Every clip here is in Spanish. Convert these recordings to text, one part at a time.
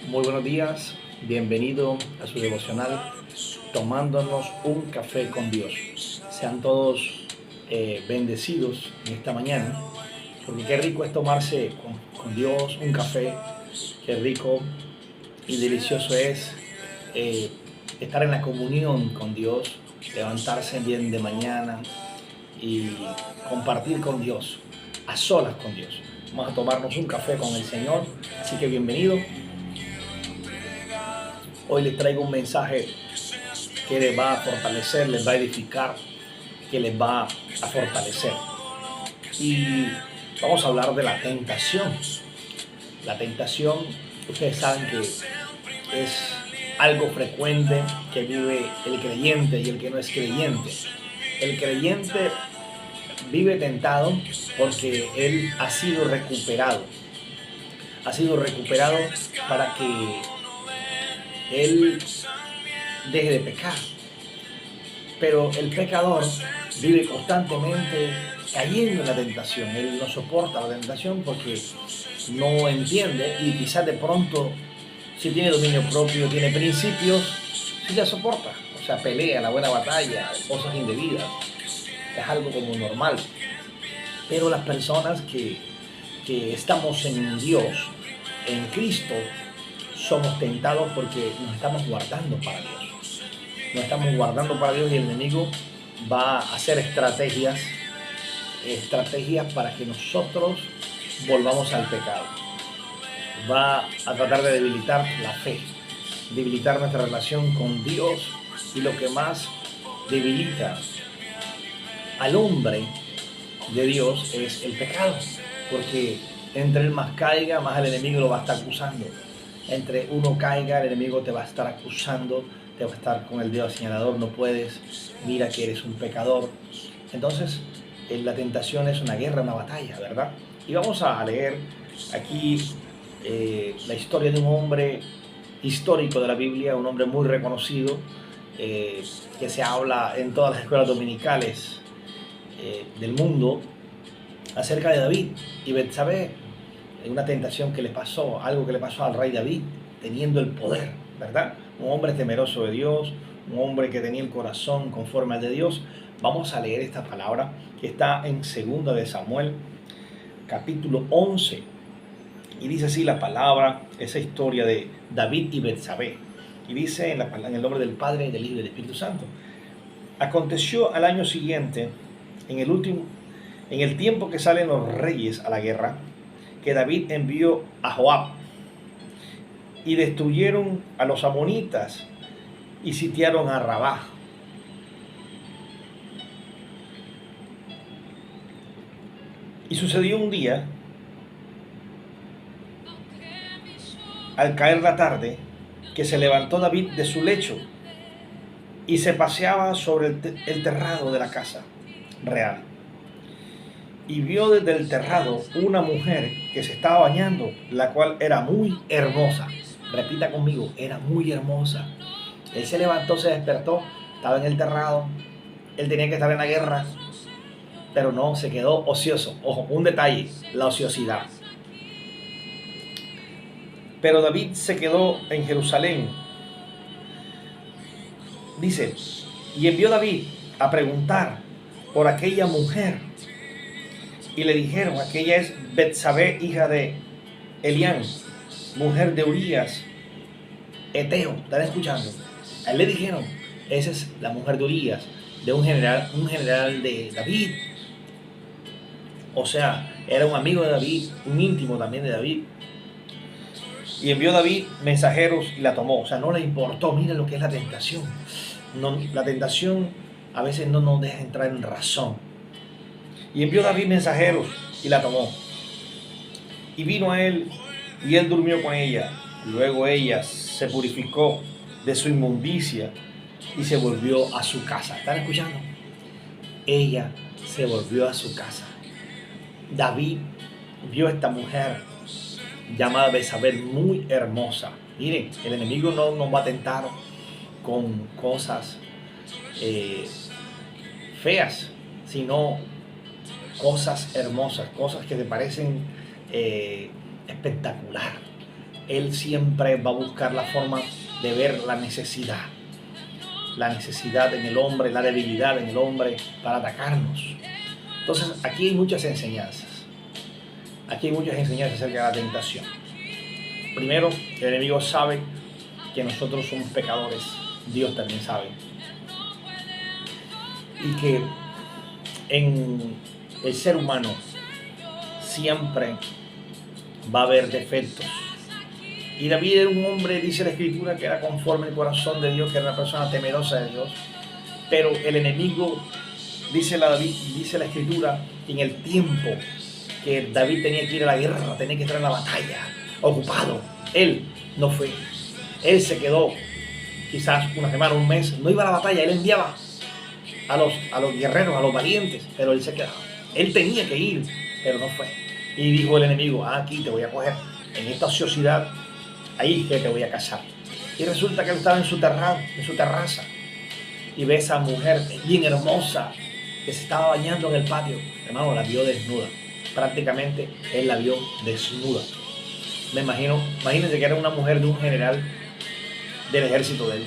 Muy buenos días, bienvenido a su devocional Tomándonos un café con Dios. Sean todos bendecidos en esta mañana, porque qué rico es tomarse con Dios un café, qué rico y delicioso es eh, estar en la comunión con Dios, levantarse bien de mañana y compartir con Dios, a solas con Dios. Vamos a tomarnos un café con el Señor, así que bienvenido. Hoy les traigo un mensaje que les va a fortalecer, les va a edificar, que les va a fortalecer. Y vamos a hablar de la tentación. La tentación, ustedes saben que es algo frecuente que vive el creyente y el que no es creyente. El creyente vive tentado porque él ha sido recuperado. Ha sido recuperado para que él deje de pecar. Pero el pecador vive constantemente cayendo en la tentación. Él no soporta la tentación porque no entiende y quizás de pronto, si tiene dominio propio, tiene principios, sí la soporta. O sea, pelea la buena batalla, cosas indebidas. Es algo como normal. Pero las personas que estamos en Dios, en Cristo, somos tentados porque nos estamos guardando para Dios. Nos estamos guardando para Dios y el enemigo va a hacer estrategias para que nosotros volvamos al pecado. Va a tratar de debilitar la fe, debilitar nuestra relación con Dios y lo que más debilita al hombre de Dios es el pecado, porque entre él más caiga, más el enemigo lo va a estar acusando. Entre uno caiga, el enemigo te va a estar acusando, te va a estar con el dedo señalador, no puedes, mira que eres un pecador. Entonces, la tentación es una guerra, una batalla, ¿verdad? Y vamos a leer aquí la historia de un hombre histórico de la Biblia, un hombre muy reconocido, que se habla en todas las escuelas dominicales del mundo, acerca de David y Betsabé, una tentación que le pasó, algo que le pasó al rey David, teniendo el poder, ¿verdad? Un hombre temeroso de Dios, un hombre que tenía el corazón conforme al de Dios. Vamos a leer esta palabra que está en 2 de Samuel, capítulo 11. Y dice así la palabra, esa historia de David y Betsabé. Y dice en el nombre del Padre, del Hijo y del Espíritu Santo. Aconteció al año siguiente, en el tiempo que salen los reyes a la guerra, que David envió a Joab y destruyeron a los amonitas y sitiaron a Rabá. Y sucedió un día, al caer la tarde, que se levantó David de su lecho y se paseaba sobre el terrado de la casa real. Y vio desde el terrado una mujer que se estaba bañando, la cual era muy hermosa. Repita conmigo, era muy hermosa. Él se levantó, se despertó, estaba en el terrado, él tenía que estar en la guerra, pero no, se quedó ocioso. Ojo, un detalle, la ociosidad. Pero David se quedó en Jerusalén. Dice, y envió David a preguntar por aquella mujer. Y le dijeron, aquella es Betsabé, hija de Elián, mujer de Urías, Eteo. ¿Están escuchando? A él le dijeron, esa es la mujer de Urías, de un general de David. O sea, era un amigo de David, un íntimo también de David. Y envió David mensajeros y la tomó. O sea, no le importó. Mira lo que es la tentación. No, la tentación a veces no nos deja entrar en razón. Y envió David mensajeros y la tomó. Y vino a él y él durmió con ella. Luego ella se purificó de su inmundicia y se volvió a su casa. ¿Están escuchando? Ella se volvió a su casa. David vio a esta mujer llamada Betsabé muy hermosa. Miren, el enemigo no nos va a tentar con cosas feas, sino cosas hermosas, cosas que te parecen espectacular. él siempre va a buscar la forma de ver la necesidad en el hombre, la debilidad en el hombre para atacarnos. Entonces aquí hay muchas enseñanzas. Aquí hay muchas enseñanzas acerca de la tentación. Primero, el enemigo sabe que nosotros somos pecadores. Dios también sabe. Y que en el ser humano siempre va a haber defectos. Y David era un hombre, dice la Escritura, que era conforme al corazón de Dios, que era una persona temerosa de Dios. Pero el enemigo, dice la Escritura, en el tiempo que David tenía que ir a la guerra, tenía que estar en la batalla, ocupado, él no fue. Él se quedó quizás una semana, un mes, no iba a la batalla, él enviaba a los guerreros, a los valientes, pero él se quedaba. Él tenía que ir, pero no fue. Y dijo el enemigo, aquí te voy a coger, en esta ociosidad, ahí que te voy a cazar. Y resulta que él estaba en su terraza, y ve a esa mujer bien hermosa que se estaba bañando en el patio. Hermano, la vio desnuda. Prácticamente él la vio desnuda. Imagínense que era una mujer de un general del ejército de él.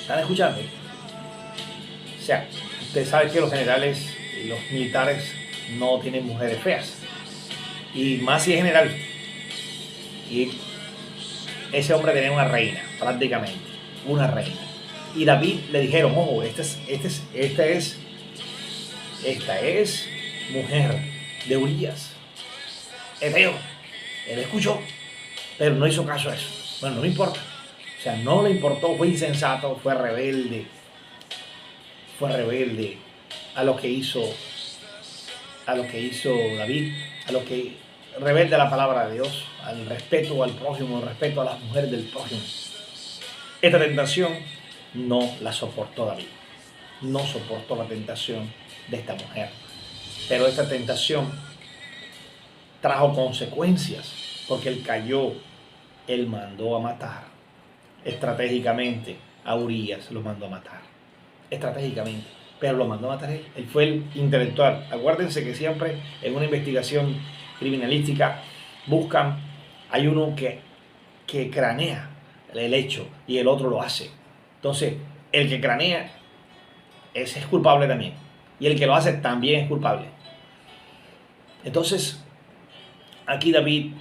¿Están escuchando? O sea, usted sabe que los generales y los militares no tienen mujeres feas. Y más si es general. Y ese hombre tenía una reina, prácticamente. Una reina. Y David le dijeron, ojo, esta es mujer de Urías, Eteo. Él escuchó, pero no hizo caso a eso. Bueno, no me importa. O sea, no le importó, fue insensato, fue rebelde a lo que hizo David, rebelde a la palabra de Dios, al respeto al prójimo, al respeto a las mujeres del prójimo. Esta tentación no la soportó David. No soportó la tentación de esta mujer. Pero esta tentación trajo consecuencias, porque él cayó, él mandó a matar estratégicamente a Urías, lo mandó a matar estratégicamente, pero lo mandó a matar él fue el intelectual. Acuérdense que siempre en una investigación criminalística hay uno que cranea el hecho y el otro lo hace. Entonces el que cranea ese es culpable también, y el que lo hace también es culpable. Entonces aquí David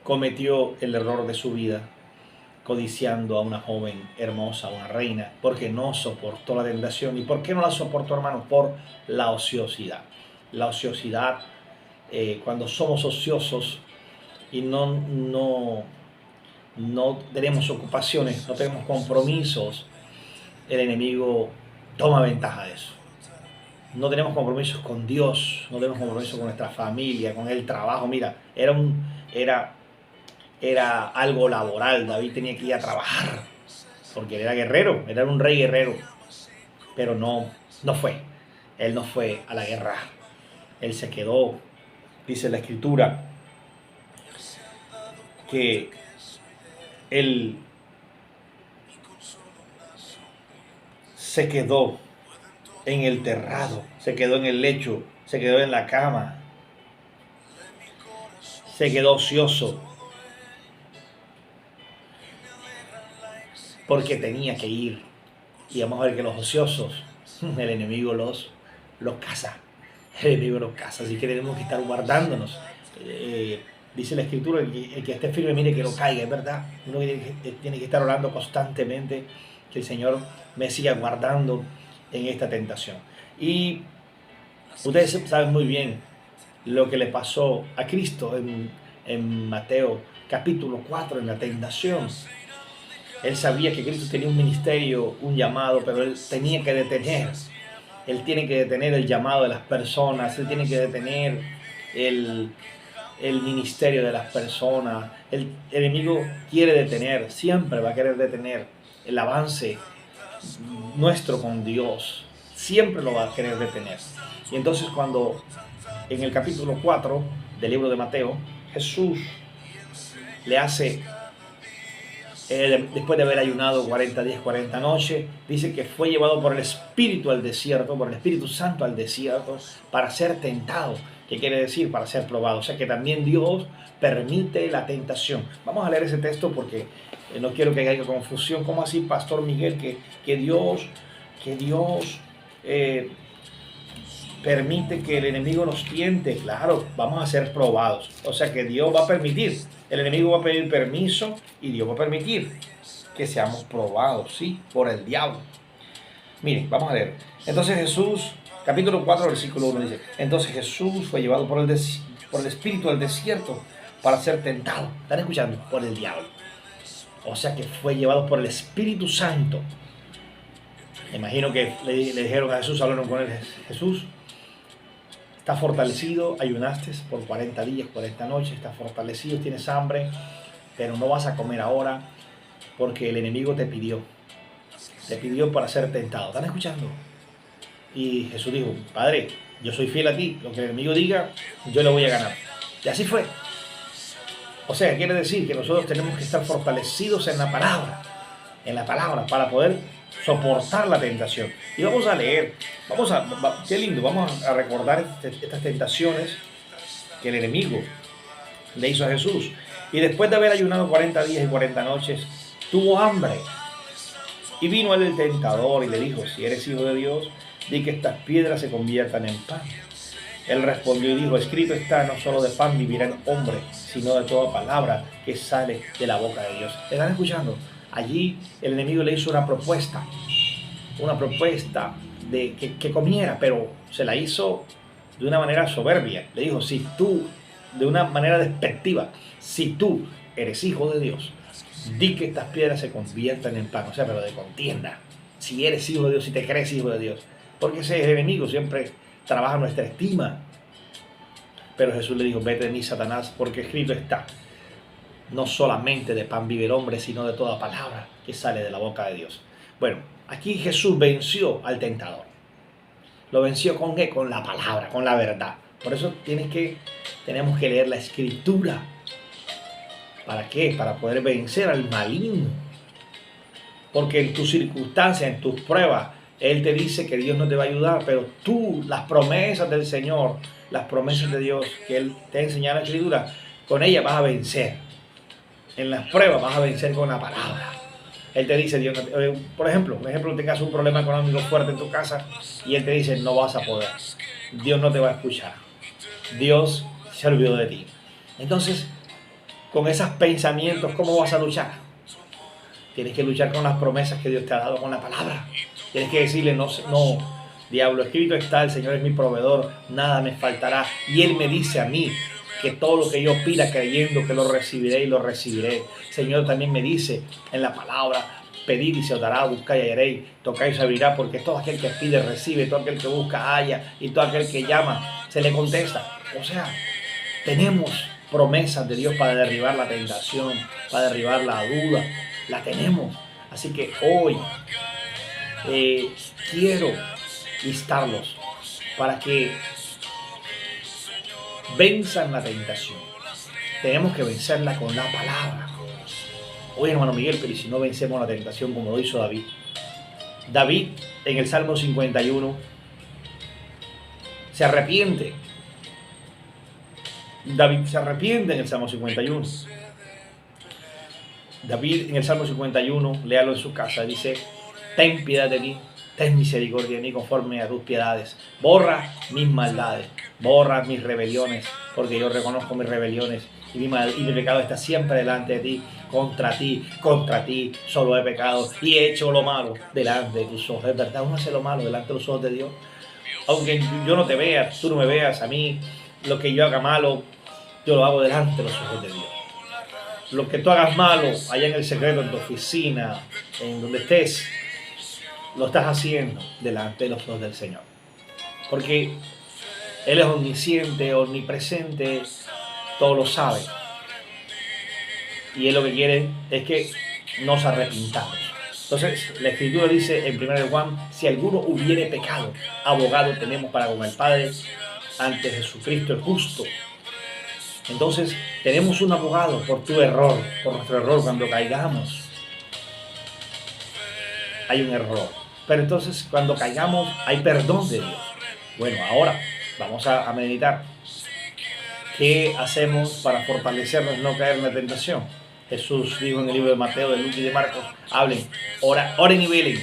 cometió el error de su vida codiciando a una joven hermosa, una reina, porque no soportó la tentación. ¿Y por qué no la soportó, hermano? Por la ociosidad. La ociosidad, cuando somos ociosos y no tenemos ocupaciones, no tenemos compromisos, el enemigo toma ventaja de eso. No tenemos compromisos con Dios, no tenemos compromisos con nuestra familia, con el trabajo. Mira, era algo laboral. David tenía que ir a trabajar porque él era guerrero, era un rey guerrero, pero no fue. Él no fue a la guerra. Él se quedó. Dice la Escritura que él se quedó en el terrado, se quedó en el lecho, se quedó en la cama, se quedó ocioso, porque tenía que ir. Y vamos a ver que los ociosos, el enemigo los caza. El enemigo los caza, así que tenemos que estar guardándonos. Dice la Escritura, el que esté firme, mire que no caiga, es verdad. Uno tiene que estar orando constantemente, que el Señor me siga guardando en esta tentación. Y ustedes saben muy bien lo que le pasó a Cristo en Mateo capítulo 4, en la tentación. Él sabía que Cristo tenía un ministerio, un llamado, pero él tenía que detener. Él tiene que detener el llamado de las personas, él tiene que detener el ministerio de las personas. El enemigo quiere detener, siempre va a querer detener el avance nuestro con Dios. Siempre lo va a querer detener. Y entonces cuando en el capítulo 4 del libro de Mateo, Jesús le hace... después de haber ayunado 40 días, 40 noches, dice que fue llevado por el Espíritu al desierto, por el Espíritu Santo al desierto, para ser tentado. ¿Qué quiere decir? Para ser probado. O sea que también Dios permite la tentación. Vamos a leer ese texto porque no quiero que haya confusión. ¿Cómo así, Pastor Miguel? Que Dios permite que el enemigo nos tiente. Claro, vamos a ser probados. O sea que Dios va a permitir. El enemigo va a pedir permiso y Dios va a permitir que seamos probados, ¿sí? Por el diablo. Miren, vamos a leer. Entonces Jesús, capítulo 4, versículo 1 dice, entonces Jesús fue llevado por el espíritu al desierto para ser tentado. ¿Están escuchando? Por el diablo. O sea que fue llevado por el Espíritu Santo. Me imagino que le dijeron a Jesús, hablaron con él, Jesús, estás fortalecido, ayunaste por 40 días, 40 noches, estás fortalecido, tienes hambre, pero no vas a comer ahora porque el enemigo te pidió para ser tentado. ¿Están escuchando? Y Jesús dijo, Padre, yo soy fiel a ti, lo que el enemigo diga, yo le voy a ganar. Y así fue. O sea, quiere decir que nosotros tenemos que estar fortalecidos en la palabra, para poder soportar la tentación. Y vamos a leer, qué lindo, vamos a recordar estas tentaciones que el enemigo le hizo a Jesús. Y después de haber ayunado 40 días y 40 noches, tuvo hambre. Y vino a él el tentador y le dijo, si eres hijo de Dios, di que estas piedras se conviertan en pan. Él respondió y dijo, escrito está, no solo de pan vivirá el hombre, sino de toda palabra que sale de la boca de Dios. ¿Están escuchando? Allí el enemigo le hizo una propuesta de que comiera, pero se la hizo de una manera soberbia. Le dijo, si tú, de una manera despectiva, si tú eres hijo de Dios, di que estas piedras se conviertan en pan. O sea, pero de contienda. Si eres hijo de Dios, si te crees hijo de Dios. Porque ese enemigo siempre trabaja nuestra estima. Pero Jesús le dijo, vete de mí, Satanás, porque escrito está, no solamente de pan vive el hombre, sino de toda palabra que sale de la boca de Dios. Bueno, aquí Jesús venció al tentador. Lo venció ¿con qué? Con la palabra, con la verdad. Por eso tenemos que leer la Escritura. ¿Para qué? Para poder vencer al maligno. Porque en tus circunstancias, en tus pruebas, Él te dice que Dios no te va a ayudar, pero tú, las promesas del Señor, las promesas de Dios que Él te ha enseñado en la Escritura, con ellas vas a vencer. En las pruebas vas a vencer con la palabra. Él te dice, Dios, por ejemplo, tengas un problema económico fuerte en tu casa y Él te dice, no vas a poder. Dios no te va a escuchar. Dios se olvidó de ti. Entonces, con esos pensamientos, ¿cómo vas a luchar? Tienes que luchar con las promesas que Dios te ha dado con la palabra. Tienes que decirle, no, diablo, escrito está, el Señor es mi proveedor, nada me faltará. Y Él me dice a mí que todo lo que yo pida creyendo que lo recibiré y lo recibiré. El Señor también me dice en la palabra, pedid y se os dará, buscad y hallaréis, tocad y se abrirá, porque todo aquel que pide recibe, todo aquel que busca halla, y todo aquel que llama se le contesta. O sea, tenemos promesas de Dios para derribar la tentación, para derribar la duda, la tenemos. Así que hoy quiero instarlos para que venzan la tentación. Tenemos que vencerla con la palabra. Oye, hermano Miguel, pero si no vencemos la tentación como lo hizo David. David en el Salmo 51 se arrepiente. David se arrepiente en el Salmo 51. David en el Salmo 51, léalo en su casa, dice, ten piedad de mí, ten misericordia de mí conforme a tus piedades. Borra mis maldades, borra mis rebeliones, porque yo reconozco mis rebeliones y mi pecado está siempre delante de ti. Contra ti solo he pecado y he hecho lo malo delante de tus ojos. Es verdad, uno hace lo malo delante de los ojos de Dios. Aunque yo no te vea, tú no me veas, a mí lo que yo haga malo, yo lo hago delante de los ojos de Dios. Lo que tú hagas malo allá en el secreto, en tu oficina, en donde estés, lo estás haciendo delante de los ojos del Señor. Porque Él es omnisciente, omnipresente, todo lo sabe. Y Él lo que quiere es que nos arrepintamos. Entonces, la Escritura dice en 1 Juan, si alguno hubiere pecado, abogado tenemos para con el Padre ante Jesucristo el justo. Entonces, tenemos un abogado por tu error, por nuestro error cuando caigamos. Hay un error. Pero entonces, cuando caigamos, hay perdón de Dios. Bueno, ahora vamos a meditar. ¿Qué hacemos para fortalecernos y no caer en la tentación? Jesús dijo en el libro de Mateo, de Lucas y de Marcos, hablen, oren y velen.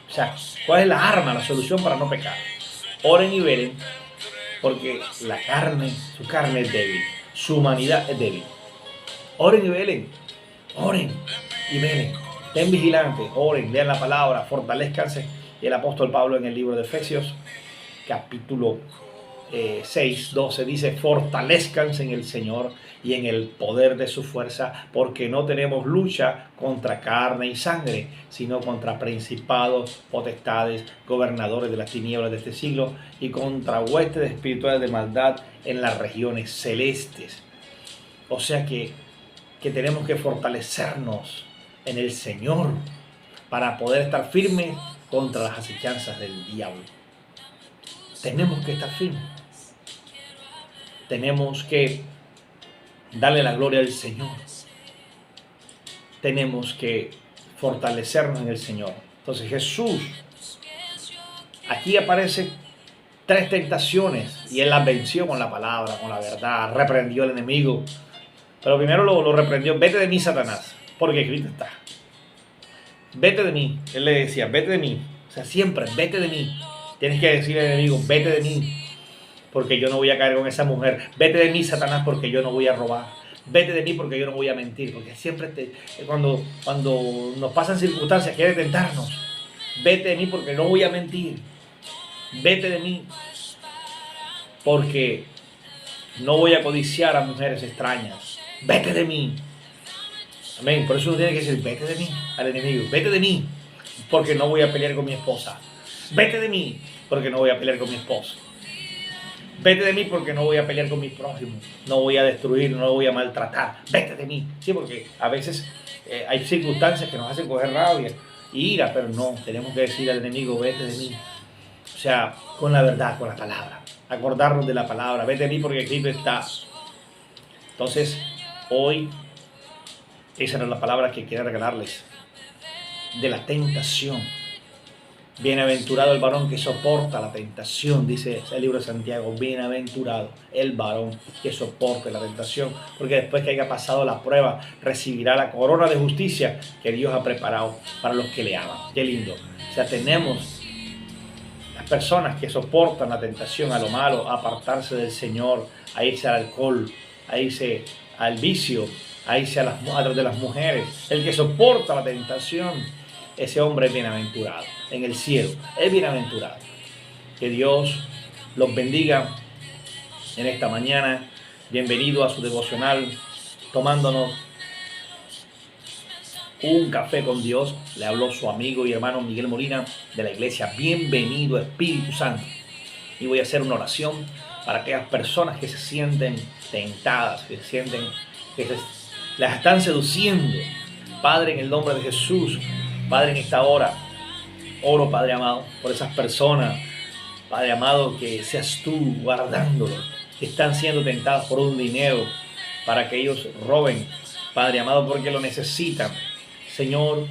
O sea, ¿cuál es la arma, la solución para no pecar? Oren y velen, porque la carne, su carne es débil, su humanidad es débil. Oren y velen, oren y velen. Estén vigilantes, oren, lean la palabra, fortalezcanse. Y el apóstol Pablo en el libro de Efesios, capítulo 6, 12, dice, fortalezcanse en el Señor y en el poder de su fuerza, porque no tenemos lucha contra carne y sangre, sino contra principados, potestades, gobernadores de las tinieblas de este siglo y contra huestes espirituales de maldad en las regiones celestes. O sea que tenemos que fortalecernos en el Señor para poder estar firmes contra las acechanzas del diablo. Tenemos que estar firmes. Tenemos que darle la gloria al Señor. Tenemos que fortalecernos en el Señor. Entonces Jesús, aquí aparecen 3 tentaciones y Él las venció con la palabra, con la verdad, reprendió al enemigo. Pero primero lo reprendió, vete de mí, Satanás, porque escrito está. Vete de mí, Él le decía, vete de mí. O sea, siempre, vete de mí. Tienes que decirle al enemigo, vete de mí, porque yo no voy a caer con esa mujer. Vete de mí, Satanás, porque yo no voy a robar. Vete de mí porque yo no voy a mentir. Porque siempre cuando nos pasan circunstancias quiere tentarnos. Vete de mí porque no voy a mentir. Vete de mí porque no voy a codiciar a mujeres extrañas. Vete de mí. Amén. Por eso uno tiene que decir, vete de mí al enemigo. Vete de mí porque no voy a pelear con mi esposa. Vete de mí porque no voy a pelear con mi esposo. Vete de mí porque no voy a pelear con mis prójimos. No voy a destruir, no voy a maltratar. Vete de mí. Sí, porque a veces hay circunstancias que nos hacen coger rabia y ira, pero no, tenemos que decir al enemigo, vete de mí. O sea, con la verdad, con la palabra. Acordarnos de la palabra. Vete de mí porque escrito está. Entonces, hoy, esa era la palabra que quiero regalarles. De la tentación. Bienaventurado el varón que soporta la tentación, dice el libro de Santiago. Bienaventurado el varón que soporte la tentación, porque después que haya pasado la prueba, recibirá la corona de justicia que Dios ha preparado para los que le aman. Qué lindo. O sea, tenemos las personas que soportan la tentación a lo malo, a apartarse del Señor, a irse al alcohol, a irse al vicio, a irse a través de las mujeres. El que soporta la tentación, ese hombre es bienaventurado en el cielo, es bienaventurado. Que Dios los bendiga en esta mañana. Bienvenido a su devocional, tomándonos un café con Dios. Le habló su amigo y hermano Miguel Molina de la iglesia Bienvenido Espíritu Santo. Y voy a hacer una oración para aquellas personas que se sienten tentadas, que se sienten que las están seduciendo. Padre, en el nombre de Jesús, Padre, en esta hora, oro, Padre amado, por esas personas, Padre amado, que seas tú guardándolos, que están siendo tentados por un dinero para que ellos roben, Padre amado, porque lo necesitan. Señor,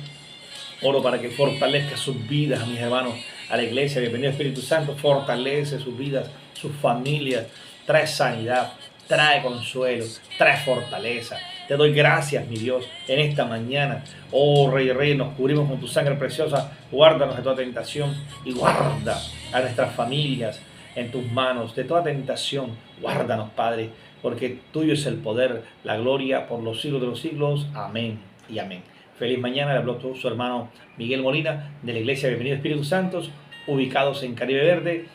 oro para que fortalezca sus vidas, mis hermanos, a la iglesia. Bienvenido Espíritu Santo, fortalece sus vidas, sus familias, trae sanidad, trae consuelo, trae fortaleza. Te doy gracias, mi Dios, en esta mañana. Oh, Rey, nos cubrimos con tu sangre preciosa. Guárdanos de toda tentación y guarda a nuestras familias en tus manos. De toda tentación, guárdanos, Padre, porque tuyo es el poder, la gloria por los siglos de los siglos. Amén y amén. Feliz mañana. Le habló su hermano Miguel Molina de la iglesia Bienvenido Espíritu Santo, ubicados en Caribe Verde,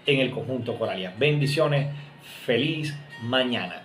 en el conjunto Coralia. Bendiciones. Feliz mañana.